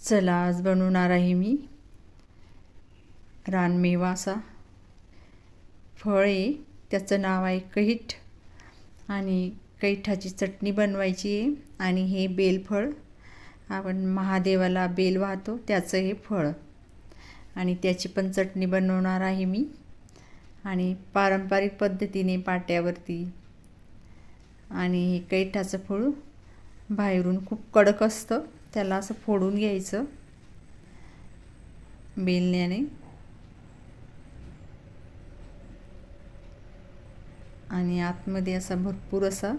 चला आज बनवणार आहे मी रानमेवा असा फळ आहे, त्याचं नाव आहे कैठ आणि कैठाची चटणी बनवायची आहे। आणि हे बेलफळ आपण महादेवाला बेल वाहतो त्याचं हे फळ आणि त्याची पण चटणी बनवणार आहे मी। आणि पारंपरिक पद्धतीने पाट्यावरती आणि हे कैठाचं फळ बाहेरून खूप कडक असतं, त्याला असं फोडून घ्यायचं बेलण्याने आणि आतमध्ये असा भरपूर असा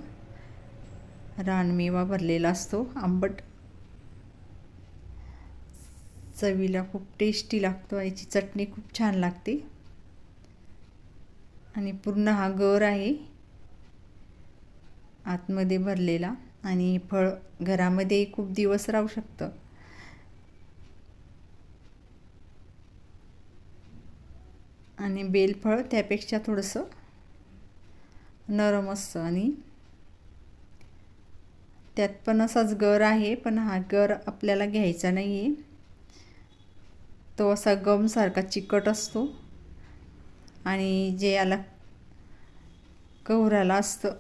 रानमेवा भरलेला असतो, आंबट चवीला खूप टेस्टी लागतो। याची चटणी खूप छान लागते आणि पूर्ण हा गर आहे आतमध्ये भरलेला आणि फळ घरामध्ये खूप दिवस राहू शकतं। आणि बेलफळ त्यापेक्षा थोडंसं नरम असतं आणि त्यात पण असाच गर आहे, पण हा गर आपल्याला घ्यायचा नाही आहे, तो असा गमसारखा चिकट असतो आणि जे याला कवराला असतं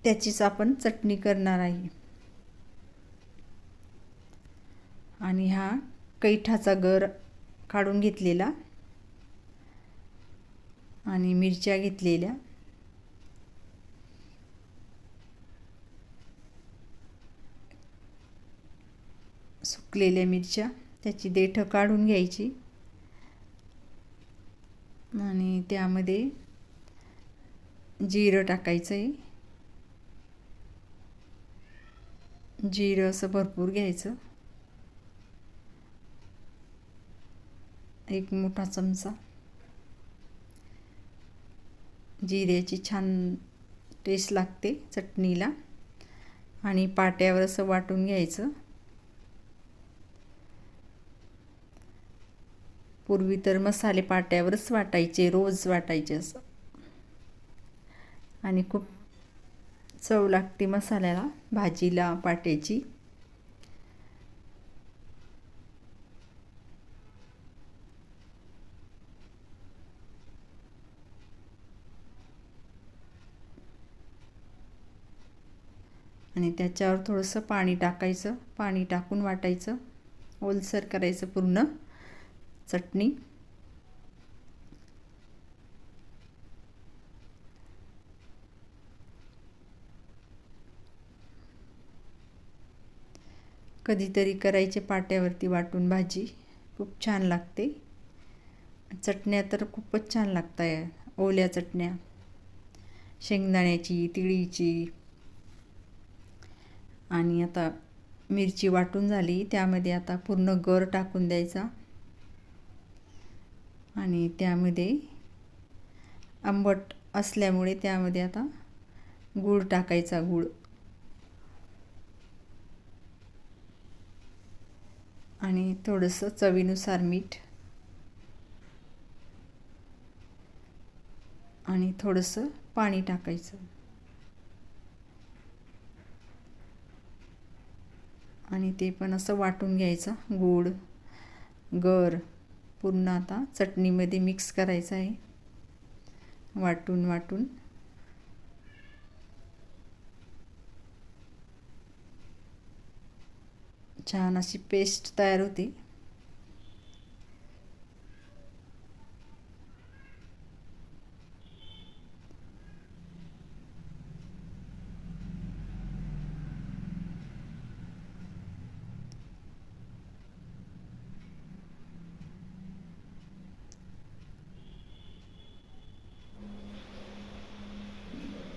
त्याचीच आपण चटणी करणार आहे। आणि हा कैठाचा गर काढून घेतलेला आणि मिरच्या घेतलेल्या सुकलेल्या मिरच्या, त्याची देठं काढून घ्यायची आणि त्यामध्ये जिरं टाकायचं आहे। जिरं असं भरपूर घ्यायचं, 1 मोठा चमचा। जिऱ्याची छान टेस्ट लागते चटणीला आणि पाट्यावर असं वाटून घ्यायचं। पूर्वी तर मसाले पाट्यावरच वाटायचे, रोज वाटायचे असं, आणि खूप चव लागते मसाल्याला, भाजीला पाट्याची। आणि त्याच्यावर थोडंसं पाणी टाकायचं, पाणी टाकून वाटायचं, ओलसर करायचं पूर्ण चटणी। कधीतरी करायचे पाट्यावरती वाटून भाजी, खूप छान लागते। चटण्या तर खूपच छान लागतात, ओल्या चटण्या, शेंगदाण्याची, तिळीची। आणि आता मिरची वाटून झाली, त्यामध्ये आता पूर्ण गर टाकून द्यायचा आणि त्यामध्ये आंबट असल्यामुळे त्यामध्ये आता गूळ टाकायचा, गूळ आणि थोडंसं चवीनुसार मीठ आणि थोडंसं पाणी टाकायचं आणि ते पण असं वाटून घ्यायचं। गूळ गर पूर्ण आता चटणीमध्ये मिक्स करायचं आहे, वाटून वाटून। छान अशी पेस्ट तयार होते।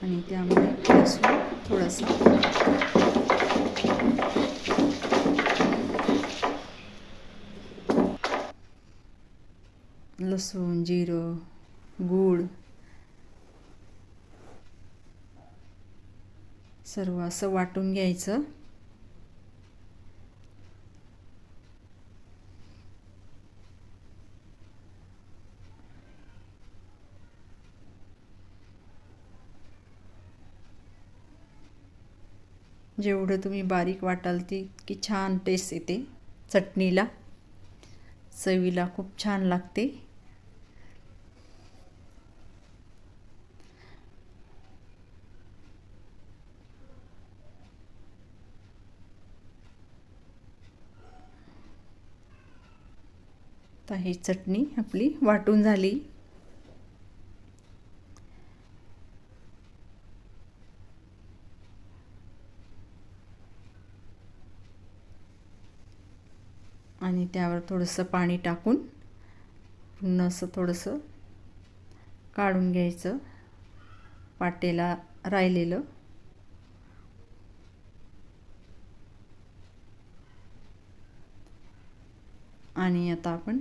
आणि त्यामध्ये लसूण थोडासा, लसूण, जिरं, गूळ सर्व असं वाटून घ्यायचं। जेवढं तुम्ही बारीक वाटाल की छान टेस्ट येते चटणीला, चवीला खूप छान लागते. तर ही चटणी आपली वाटून झाली. आणि त्यावर थोडंसं पाणी टाकून पुन्हा असं थोडंसं काढून घ्यायचं पातेला राहिलेलं. आणि आता आपण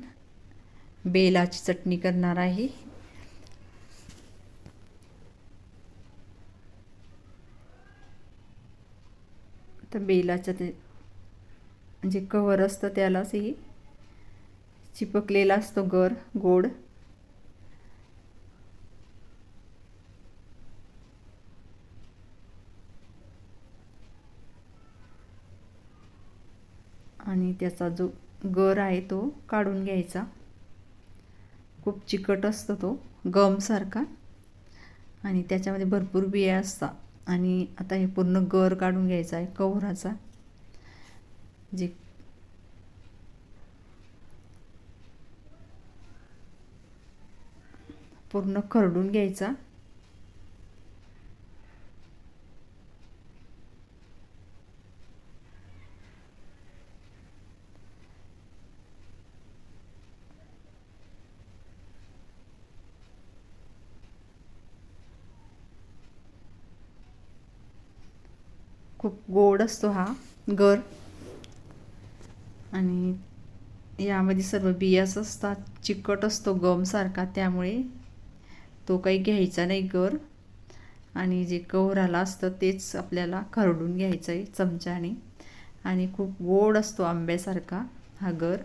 बेलाची चटणी करणार आहे. तर बेलाचं ते जे कवर असतं त्यालाच ही चिपकलेला असतो गर गोड. आणि त्याचा जो गर आहे तो काढून घ्यायचा. खूप चिकट असतो तो गमसारखा आणि त्याच्यामध्ये भरपूर बिया असतात. आणि आता हे पूर्ण गर काढून घ्यायचा आहे कवराचा. जे पूर्ण खरडून घ्यायचा. खूप गोड असतो हा गर आणि यामध्ये सर्व बियाच असतात. चिकट असतो गमसारखा, त्यामुळे तो काही घ्यायचा नाही गर. आणि जे कवराला असतं तेच आपल्याला खरडून घ्यायचं आहे चमच्याने. आणि खूप गोड असतो आंब्यासारखा हा गर.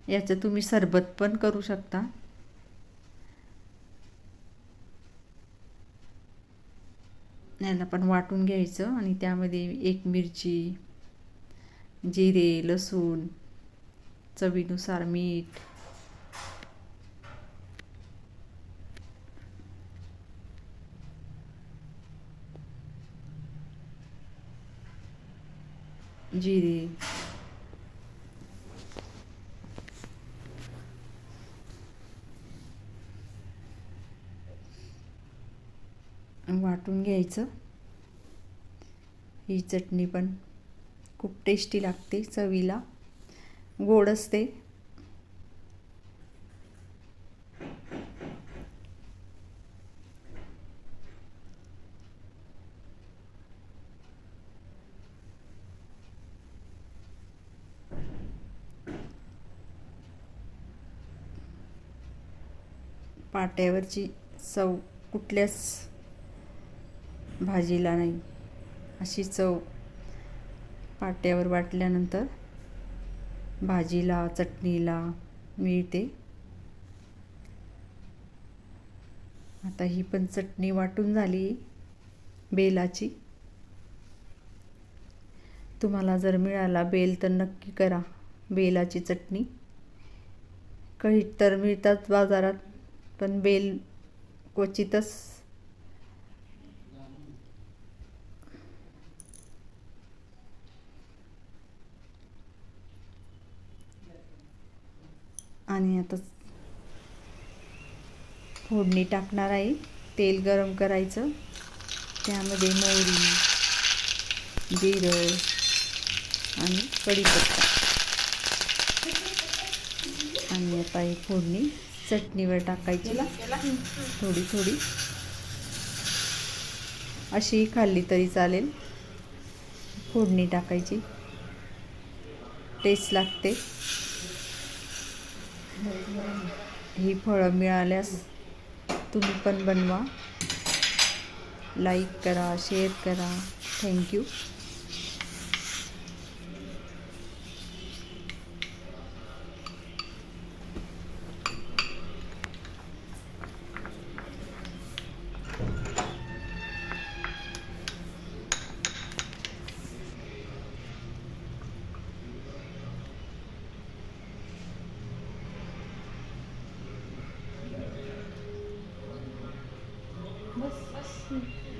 याचं तुम्ही सरबत पण करू शकता. याला पण वाटून घ्यायचं आणि त्यामध्ये एक मिरची, जिरे, लसूण, चवीनुसार मीठ, जिरे, वाटून घ्यायचं. ही चटणी पण खूप टेस्टी लागते, चवीला गोड असते. पाट्यावरची चव कुठल्याच भाजीला नाही. अशी चव पाट्यावर वाटल्यानंतर भाजीला, चटणीला मिळते. आता ही पण चटणी वाटून झाली बेलाची. तुम्हाला जर मिळाला बेल तर नक्की करा बेलाची चटणी. काही तर मिळतात बाजारात, पण बेल क्वचितच. आणि आता फोडणी टाकणार आहे. तेल गरम करायचं, त्यामध्ये मोहरी, जिरं आणि कढीपत्ता. आणि आता ही फोडणी चटणीवर टाकायची थोडी थोडी. अशी खाल्ली तरी चालेल. फोडणी टाकायची, टेस्ट लागते. ही फळं मिळाल्यास तुम्ही पण बनवा. लाईक करा, शेअर करा. थँक्यू. बस